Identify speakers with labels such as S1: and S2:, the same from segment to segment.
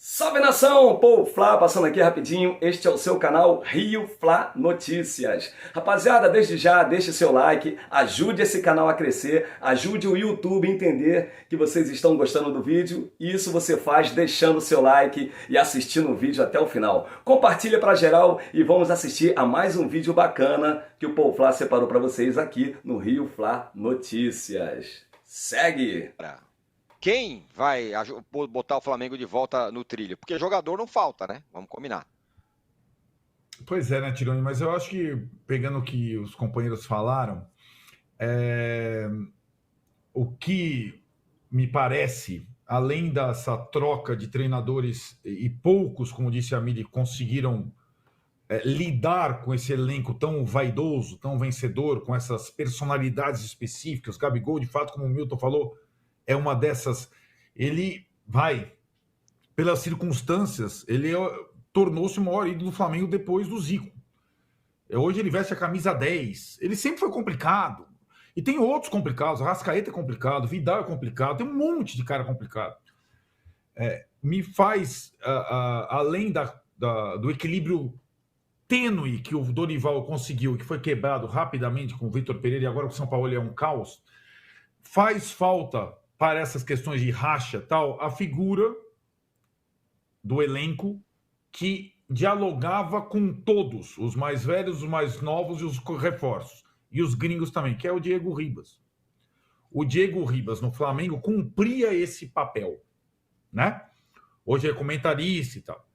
S1: Salve nação! Pô, Flá passando aqui rapidinho, este é o seu canal Rio Flá Notícias. Rapaziada, desde já, deixe seu like, ajude esse canal a crescer, ajude o YouTube a entender que vocês estão gostando do vídeo. Isso você faz deixando seu like e assistindo o vídeo até o final. Compartilha pra geral e vamos assistir a mais um vídeo bacana que o Pô Flá separou pra vocês aqui no Rio Flá Notícias. Segue!
S2: Quem vai botar o Flamengo de volta no trilho? Porque jogador não falta, né? Vamos combinar.
S3: Pois é, né, Tironi? Mas eu acho que, pegando o que os companheiros falaram, o que me parece, além dessa troca de treinadores, e poucos, como disse a Mili, conseguiram lidar com esse elenco tão vaidoso, tão vencedor, com essas personalidades específicas. Gabigol, de fato, como o Milton falou, é uma dessas. Ele vai, pelas circunstâncias, ele tornou-se o maior ídolo do Flamengo depois do Zico. Hoje ele veste a camisa 10. Ele sempre foi complicado. E tem outros complicados. Arrascaeta é complicado, Vidal é complicado, tem um monte de cara complicado. Me faz, além do equilíbrio tênue que o Dorival conseguiu, que foi quebrado rapidamente com o Vitor Pereira, e agora o São Paulo é um caos, faz falta para essas questões de racha tal, a figura do elenco que dialogava com todos, os mais velhos, os mais novos e os reforços. E os gringos também, que é o Diego Ribas. O Diego Ribas, no Flamengo, cumpria esse papel, né? Hoje é comentarista e tal.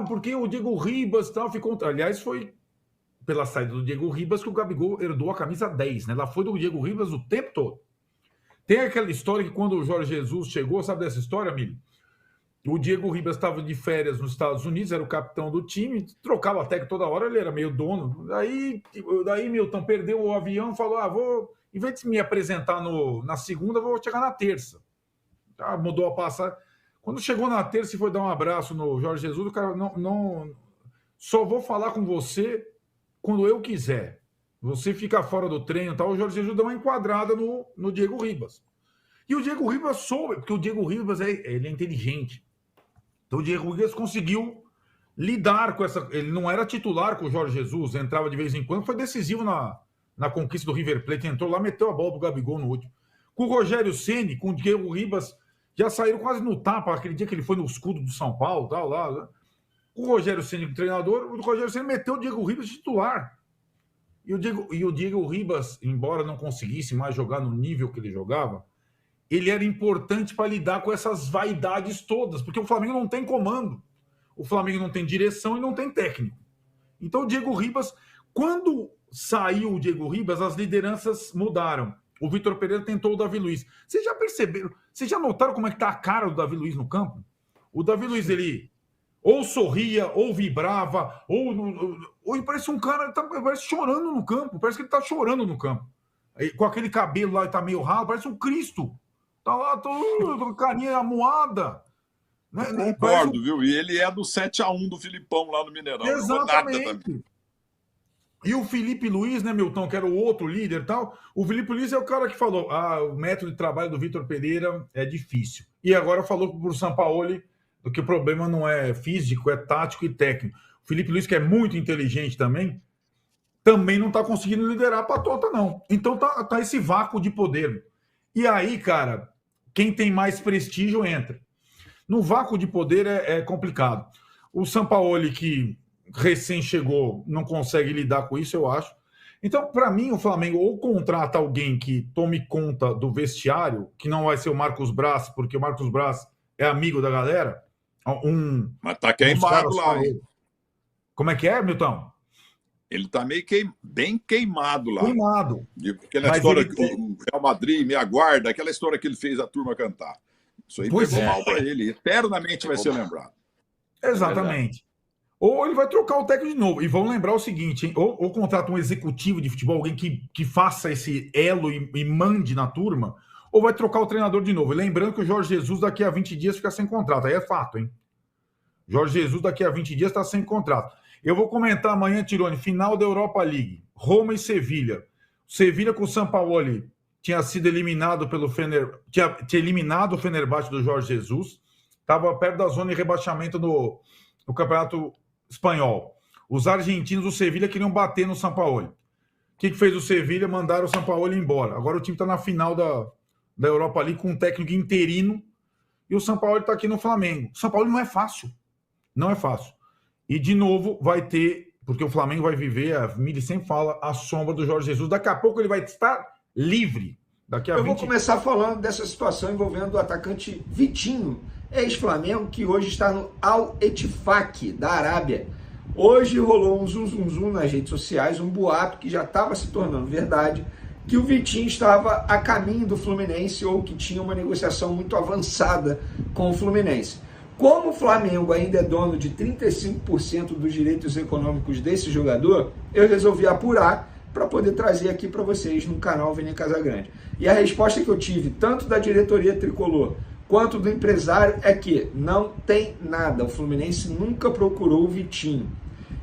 S3: Porque o Diego Ribas tal ficou... Aliás, foi pela saída do Diego Ribas que o Gabigol herdou a camisa 10, né? Ela foi do Diego Ribas o tempo todo. Tem aquela história que quando o Jorge Jesus chegou, sabe dessa história, Mili? O Diego Ribas estava de férias nos Estados Unidos, era o capitão do time, trocava técnico toda hora, ele era meio dono. Daí Milton perdeu o avião e falou, em vez de me apresentar na segunda, vou chegar na terça. Mudou a passagem. Quando chegou na terça e foi dar um abraço no Jorge Jesus, o cara, não, só vou falar com você quando eu quiser. Você fica fora do treino e tal. O Jorge Jesus deu uma enquadrada no Diego Ribas. E o Diego Ribas soube, porque o Diego Ribas ele é inteligente. Então o Diego Ribas conseguiu lidar com essa... Ele não era titular com o Jorge Jesus, entrava de vez em quando, foi decisivo na conquista do River Plate, entrou lá, meteu a bola pro Gabigol no último. Com o Rogério Ceni, com o Diego Ribas, já saíram quase no tapa, aquele dia que ele foi no escudo do São Paulo, tal, lá. Né? Com o Rogério Ceni, o treinador, o Rogério Ceni meteu o Diego Ribas titular. E o Diego Ribas, embora não conseguisse mais jogar no nível que ele jogava, ele era importante para lidar com essas vaidades todas, porque o Flamengo não tem comando, o Flamengo não tem direção e não tem técnico. Então o Diego Ribas, quando saiu o Diego Ribas, as lideranças mudaram. O Vitor Pereira tentou o Davi Luiz. Vocês já perceberam, vocês já notaram como é que está a cara do Davi Luiz no campo? O Davi Luiz, ele... ou sorria, ou vibrava, ou parece um cara, parece chorando no campo, parece que ele tá chorando no campo. Com aquele cabelo lá, tá meio ralo, parece um Cristo. Tá lá, com carinha amuada. Né?
S4: Concordo, viu? E ele é do 7-1 do Filipão lá no Mineirão.
S3: Exatamente. E o Felipe Luiz, né, Milton, que era o outro líder e tal, o Felipe Luiz é o cara que falou, o método de trabalho do Vitor Pereira é difícil. E agora falou pro Sampaoli que o problema não é físico, é tático e técnico. O Felipe Luiz, que é muito inteligente também não está conseguindo liderar a patota, não. Então tá esse vácuo de poder. E aí, cara, quem tem mais prestígio entra. No vácuo de poder é complicado. O Sampaoli, que recém chegou, não consegue lidar com isso, eu acho. Então, para mim, o Flamengo ou contrata alguém que tome conta do vestiário, que não vai ser o Marcos Braz, porque o Marcos Braz é amigo da galera.
S4: Mas tá queimado lá, hein?
S3: Como é que é, Milton?
S4: Ele tá meio bem queimado lá.
S3: Queimado.
S4: Aquela história que o Real Madrid me aguarda, aquela história que ele fez a turma cantar. Isso aí pegou mal para ele. Eternamente vai ser lembrado.
S3: Exatamente. Ou ele vai trocar o técnico de novo. E vamos lembrar o seguinte, hein? Ou contrata um executivo de futebol, alguém que faça esse elo e mande na turma, ou vai trocar o treinador de novo. E lembrando que o Jorge Jesus daqui a 20 dias fica sem contrato. Aí é fato, hein? Jorge Jesus daqui a 20 dias está sem contrato. Eu vou comentar amanhã, Tironi, final da Europa League. Roma e Sevilha. Sevilha com o Sampaoli tinha sido eliminado pelo tinha eliminado o Fenerbahçe do Jorge Jesus. estava perto da zona de rebaixamento no Campeonato Espanhol. Os argentinos do Sevilha queriam bater no Sampaoli. O que fez o Sevilha? Mandaram o Sampaoli embora. Agora o time está na final da Europa ali com um técnico interino e o Sampaoli está aqui no Flamengo. O Sampaoli não é fácil. Não é fácil. E, de novo, vai ter... Porque o Flamengo vai viver, a Mili sempre fala, a sombra do Jorge Jesus. Daqui a pouco ele vai estar livre.
S5: Eu vou começar falando dessa situação envolvendo o atacante Vitinho, ex-Flamengo, que hoje está no Al-Ettifaq, da Arábia. Hoje rolou um zum nas redes sociais, um boato que já estava se tornando verdade, que o Vitinho estava a caminho do Fluminense ou que tinha uma negociação muito avançada com o Fluminense. Como o Flamengo ainda é dono de 35% dos direitos econômicos desse jogador, eu resolvi apurar para poder trazer aqui para vocês no canal Vene Casagrande. E a resposta que eu tive, tanto da diretoria tricolor quanto do empresário, é que não tem nada. O Fluminense nunca procurou o Vitinho.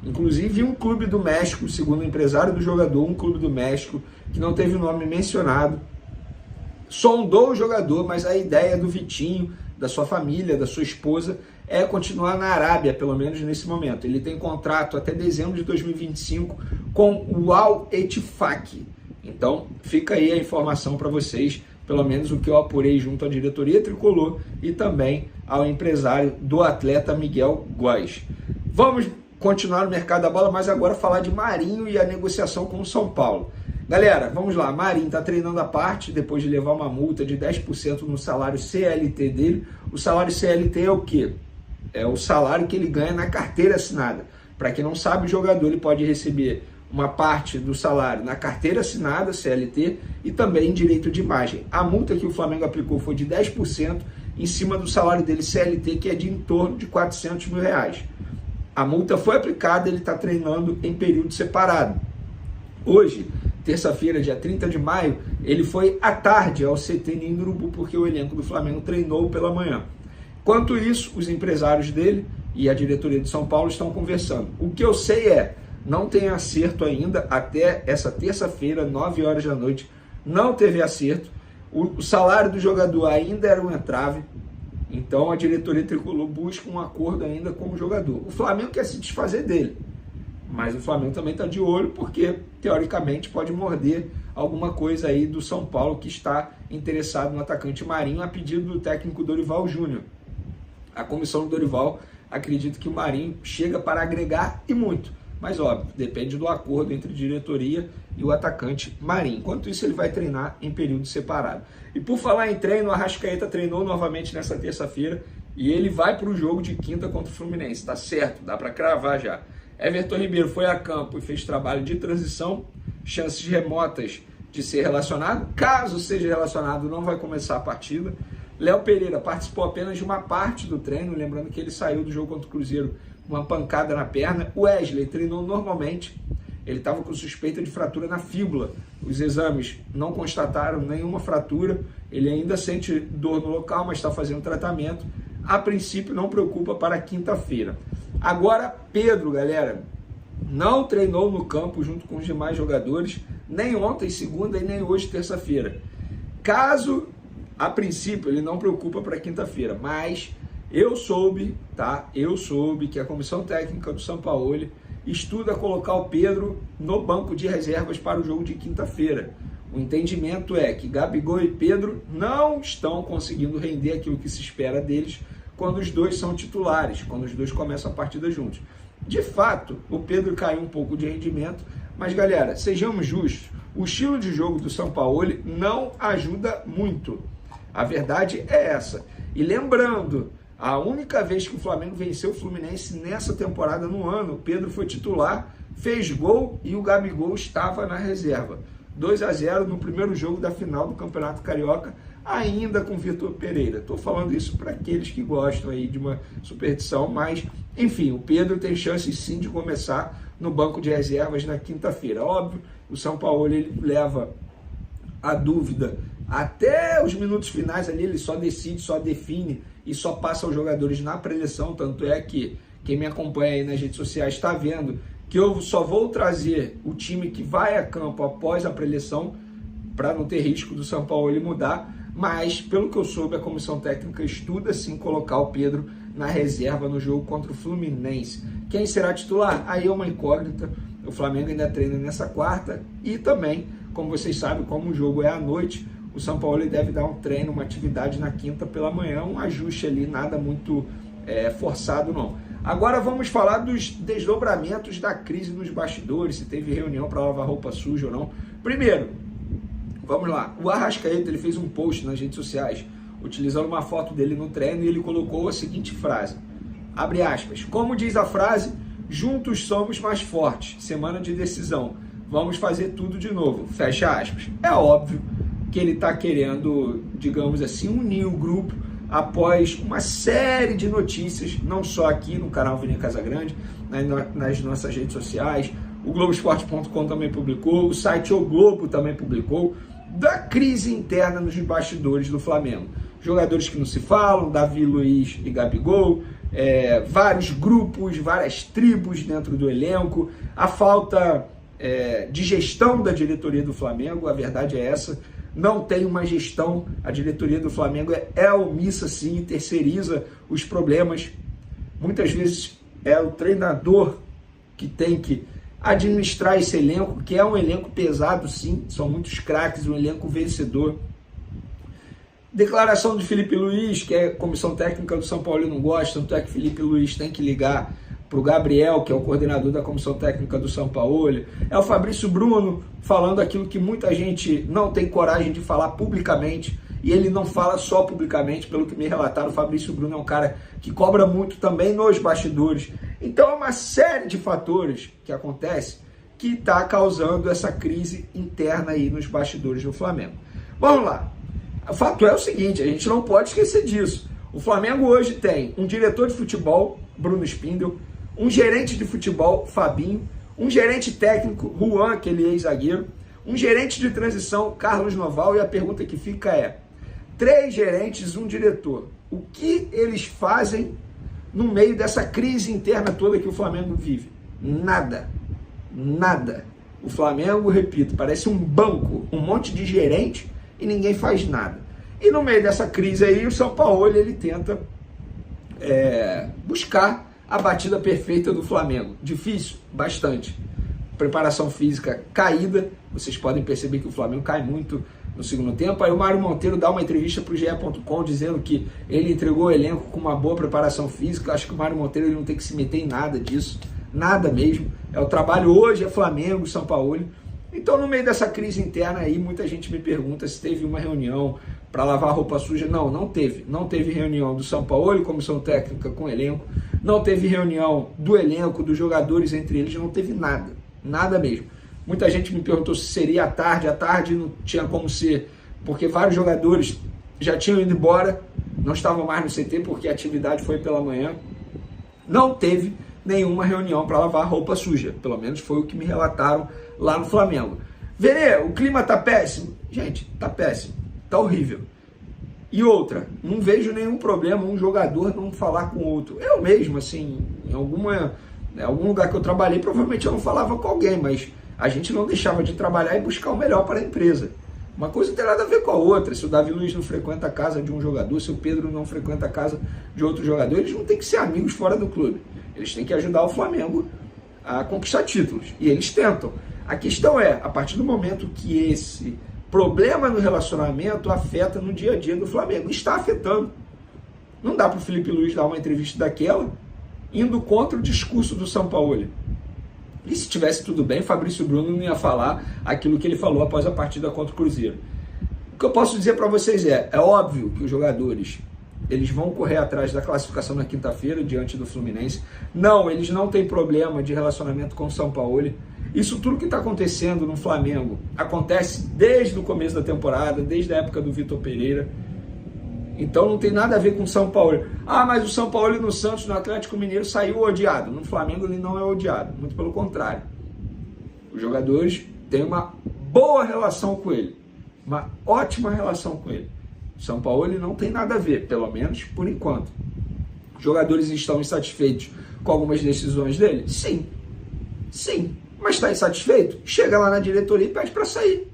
S5: Inclusive, um clube do México, segundo o empresário do jogador, um clube do México, que não teve o nome mencionado, sondou o jogador, mas a ideia do Vitinho, da sua família, da sua esposa, é continuar na Arábia, pelo menos nesse momento. Ele tem contrato até dezembro de 2025 com o Al-Ettifaq. Então, fica aí a informação para vocês, pelo menos o que eu apurei junto à diretoria tricolor e também ao empresário do atleta Miguel Góes. Vamos continuar no mercado da bola, mas agora falar de Marinho e a negociação com o São Paulo. Galera, vamos lá, Marinho está treinando à parte, depois de levar uma multa de 10% no salário CLT dele. O salário CLT é o quê? É o salário que ele ganha na carteira assinada. Para quem não sabe, o jogador ele pode receber uma parte do salário na carteira assinada, CLT, e também direito de imagem. A multa que o Flamengo aplicou foi de 10% em cima do salário dele CLT, que é de em torno de R$400 mil. A multa foi aplicada, ele está treinando em período separado. Hoje, terça-feira, dia 30 de maio, ele foi à tarde ao CT Ninho do Urubu, porque o elenco do Flamengo treinou pela manhã. Enquanto isso, os empresários dele e a diretoria de São Paulo estão conversando. O que eu sei é, não tem acerto ainda, até essa terça-feira, 9 horas da noite, não teve acerto. O salário do jogador ainda era um entrave, então a diretoria tricolor busca um acordo ainda com o jogador. O Flamengo quer se desfazer dele, mas o Flamengo também está de olho porque, teoricamente, pode morder alguma coisa aí do São Paulo que está interessado no atacante Marinho a pedido do técnico Dorival Júnior. A comissão do Dorival acredita que o Marinho chega para agregar e muito, mas óbvio, depende do acordo entre diretoria e o atacante Marinho. Enquanto isso, ele vai treinar em período separado. E por falar em treino, o Arrascaeta treinou novamente nessa terça-feira e ele vai para o jogo de quinta contra o Fluminense. Tá certo, dá para cravar já. Everton Ribeiro foi a campo e fez trabalho de transição, chances remotas de ser relacionado. Caso seja relacionado, não vai começar a partida. Léo Pereira participou apenas de uma parte do treino, lembrando que ele saiu do jogo contra o Cruzeiro com uma pancada na perna. O Wesley treinou normalmente, ele estava com suspeita de fratura na fíbula. Os exames não constataram nenhuma fratura, ele ainda sente dor no local, mas está fazendo tratamento. A princípio não preocupa para quinta-feira. Agora, Pedro, galera, não treinou no campo junto com os demais jogadores, nem ontem, segunda, e nem hoje, terça-feira. Caso, a princípio, ele não preocupa para quinta-feira, mas eu soube que a comissão técnica do Sampaoli estuda colocar o Pedro no banco de reservas para o jogo de quinta-feira. O entendimento é que Gabigol e Pedro não estão conseguindo render aquilo que se espera deles quando os dois são titulares, quando os dois começam a partida juntos. De fato, o Pedro caiu um pouco de rendimento, mas galera, sejamos justos, o estilo de jogo do Sampaoli não ajuda muito. A verdade é essa. E lembrando, a única vez que o Flamengo venceu o Fluminense nessa temporada no ano, o Pedro foi titular, fez gol e o Gabigol estava na reserva. 2-0 no primeiro jogo da final do Campeonato Carioca, ainda com Vitor Pereira. Estou falando isso para aqueles que gostam aí de uma superstição, mas, enfim, o Pedro tem chance sim de começar no banco de reservas na quinta-feira. Óbvio, o São Paulo ele leva a dúvida até os minutos finais ali, ele só decide, só define e só passa os jogadores na preleção, tanto é que quem me acompanha aí nas redes sociais está vendo que eu só vou trazer o time que vai a campo após a preleção, para não ter risco do São Paulo ele mudar, mas, pelo que eu soube, a comissão técnica estuda sim colocar o Pedro na reserva no jogo contra o Fluminense. Quem será titular? Aí é uma incógnita. O Flamengo ainda treina nessa quarta e também, como vocês sabem, como o jogo é à noite, o São Paulo deve dar um treino, uma atividade na quinta pela manhã, um ajuste ali, nada muito forçado não. Agora vamos falar dos desdobramentos da crise nos bastidores, se teve reunião para lavar roupa suja ou não. Primeiro, vamos lá, o Arrascaeta ele fez um post nas redes sociais, utilizando uma foto dele no treino e ele colocou a seguinte frase, abre aspas, como diz a frase, juntos somos mais fortes, semana de decisão, vamos fazer tudo de novo, fecha aspas. É óbvio que ele está querendo, digamos assim, unir o grupo após uma série de notícias, não só aqui no canal Vininha Casagrande, nas nossas redes sociais, o Globoesporte.com também publicou, o site O Globo também publicou, da crise interna nos bastidores do Flamengo. Jogadores que não se falam, Davi Luiz e Gabigol, vários grupos, várias tribos dentro do elenco, a falta de gestão da diretoria do Flamengo, a verdade é essa, não tem uma gestão, a diretoria do Flamengo é omissa sim, terceiriza os problemas, muitas vezes é o treinador que tem que administrar esse elenco, que é um elenco pesado sim, são muitos craques, um elenco vencedor. Declaração de Felipe Luiz, que a comissão técnica do São Paulo não gosta, tanto é que Felipe Luiz tem que ligar para o Gabriel, que é o coordenador da comissão técnica do São Paulo. É o Fabrício Bruno falando aquilo que muita gente não tem coragem de falar publicamente, e ele não fala só publicamente, pelo que me relataram, o Fabrício Bruno é um cara que cobra muito também nos bastidores. Então é uma série de fatores que acontece que está causando essa crise interna aí nos bastidores do Flamengo. Vamos lá. O fato é o seguinte, a gente não pode esquecer disso. O Flamengo hoje tem um diretor de futebol, Bruno Spindel, um gerente de futebol, Fabinho, um gerente técnico, Juan, aquele ex-zagueiro, um gerente de transição, Carlos Noval, e a pergunta que fica é, 3 gerentes, um diretor, o que eles fazem no meio dessa crise interna toda que o Flamengo vive? Nada. Nada. O Flamengo, repito, parece um banco, um monte de gerente e ninguém faz nada. E no meio dessa crise aí, o São Paulo ele tenta buscar a batida perfeita do Flamengo. Difícil? Bastante. Preparação física caída. Vocês podem perceber que o Flamengo cai muito no segundo tempo. Aí o Mário Monteiro dá uma entrevista para o GE.com dizendo que ele entregou o elenco com uma boa preparação física. Acho que o Mário Monteiro ele não tem que se meter em nada disso. Nada mesmo. É o trabalho hoje, é Flamengo, São Paulo. Então, no meio dessa crise interna aí, muita gente me pergunta se teve uma reunião para lavar roupa suja. Não, não teve. Não teve reunião do São Paulo, comissão técnica com o elenco. Não teve reunião do elenco, dos jogadores entre eles. Não teve nada. Nada mesmo. Muita gente me perguntou se seria à tarde. À tarde não tinha como ser, porque vários jogadores já tinham ido embora, não estavam mais no CT porque a atividade foi pela manhã. Não teve nenhuma reunião para lavar roupa suja. Pelo menos foi o que me relataram lá no Flamengo. Vê, o clima tá péssimo? Gente, tá péssimo. Tá horrível. E outra, não vejo nenhum problema um jogador não falar com o outro. Eu mesmo, assim, em algum lugar que eu trabalhei, provavelmente eu não falava com alguém, mas a gente não deixava de trabalhar e buscar o melhor para a empresa. Uma coisa não tem nada a ver com a outra. Se o Davi Luiz não frequenta a casa de um jogador, se o Pedro não frequenta a casa de outro jogador, eles não têm que ser amigos fora do clube. Eles têm que ajudar o Flamengo a conquistar títulos. E eles tentam. A questão é, a partir do momento que esse problema no relacionamento afeta no dia a dia do Flamengo, está afetando. Não dá para o Felipe Luiz dar uma entrevista daquela indo contra o discurso do São Paulo. E se tivesse tudo bem, Fabrício Bruno não ia falar aquilo que ele falou após a partida contra o Cruzeiro. O que eu posso dizer para vocês é óbvio que os jogadores eles vão correr atrás da classificação na quinta-feira diante do Fluminense. Não, eles não têm problema de relacionamento com o São Paulo. Isso tudo que está acontecendo no Flamengo acontece desde o começo da temporada, desde a época do Vitor Pereira. Então não tem nada a ver com o São Paulo. Ah, mas o São Paulo no Santos, no Atlético Mineiro, saiu odiado. No Flamengo ele não é odiado, muito pelo contrário. Os jogadores têm uma boa relação com ele, uma ótima relação com ele. O São Paulo ele não tem nada a ver, pelo menos por enquanto. Os jogadores estão insatisfeitos com algumas decisões dele? Sim. Sim. Mas está insatisfeito? Chega lá na diretoria e pede para sair.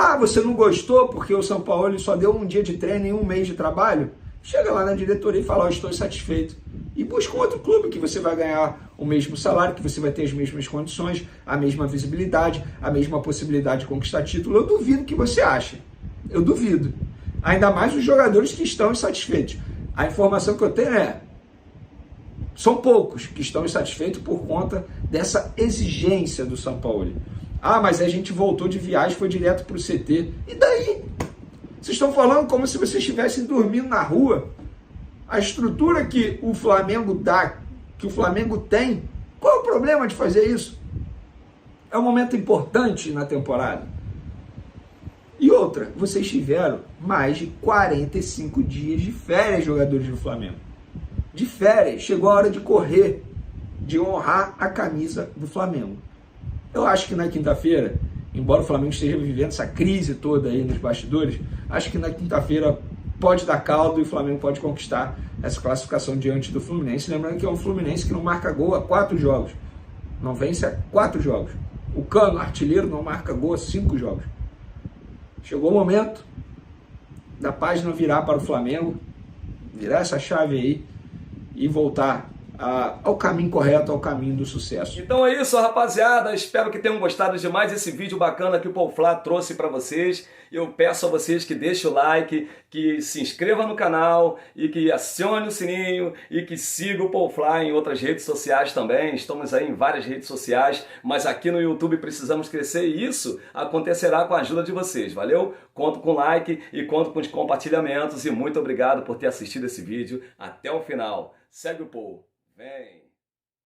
S5: Ah, você não gostou porque o São Paulo só deu um dia de treino e um mês de trabalho? Chega lá na diretoria e fala, oh, estou insatisfeito. E busca um outro clube que você vai ganhar o mesmo salário, que você vai ter as mesmas condições, a mesma visibilidade, a mesma possibilidade de conquistar título. Eu duvido que você ache. Eu duvido. Ainda mais os jogadores que estão insatisfeitos. A informação que eu tenho são poucos que estão insatisfeitos por conta dessa exigência do São Paulo. Ah, mas a gente voltou de viagem, foi direto para o CT. E daí? Vocês estão falando como se vocês estivessem dormindo na rua. A estrutura que o Flamengo dá, que o Flamengo tem, qual é o problema de fazer isso? É um momento importante na temporada. E outra, vocês tiveram mais de 45 dias de férias, jogadores do Flamengo. De férias, chegou a hora de correr, de honrar a camisa do Flamengo. Eu acho que na quinta-feira, embora o Flamengo esteja vivendo essa crise toda aí nos bastidores, acho que na quinta-feira pode dar caldo e o Flamengo pode conquistar essa classificação diante do Fluminense. Lembrando que é um Fluminense que não marca gol há 4 jogos. Não vence há 4 jogos. O Cano, artilheiro, não marca gol há 5 jogos. Chegou o momento da página virar para o Flamengo, virar essa chave aí e voltar ao caminho correto, ao caminho do sucesso.
S1: Então é isso, rapaziada. Espero que tenham gostado de mais esse vídeo bacana que o Paul Flá trouxe para vocês. Eu peço a vocês que deixem o like, que se inscrevam no canal e que acione o sininho e que siga o Paul Flá em outras redes sociais também. Estamos aí em várias redes sociais, mas aqui no YouTube precisamos crescer e isso acontecerá com a ajuda de vocês, valeu? Conto com like e conto com os compartilhamentos e muito obrigado por ter assistido esse vídeo até o final. Segue o Paul. Vem!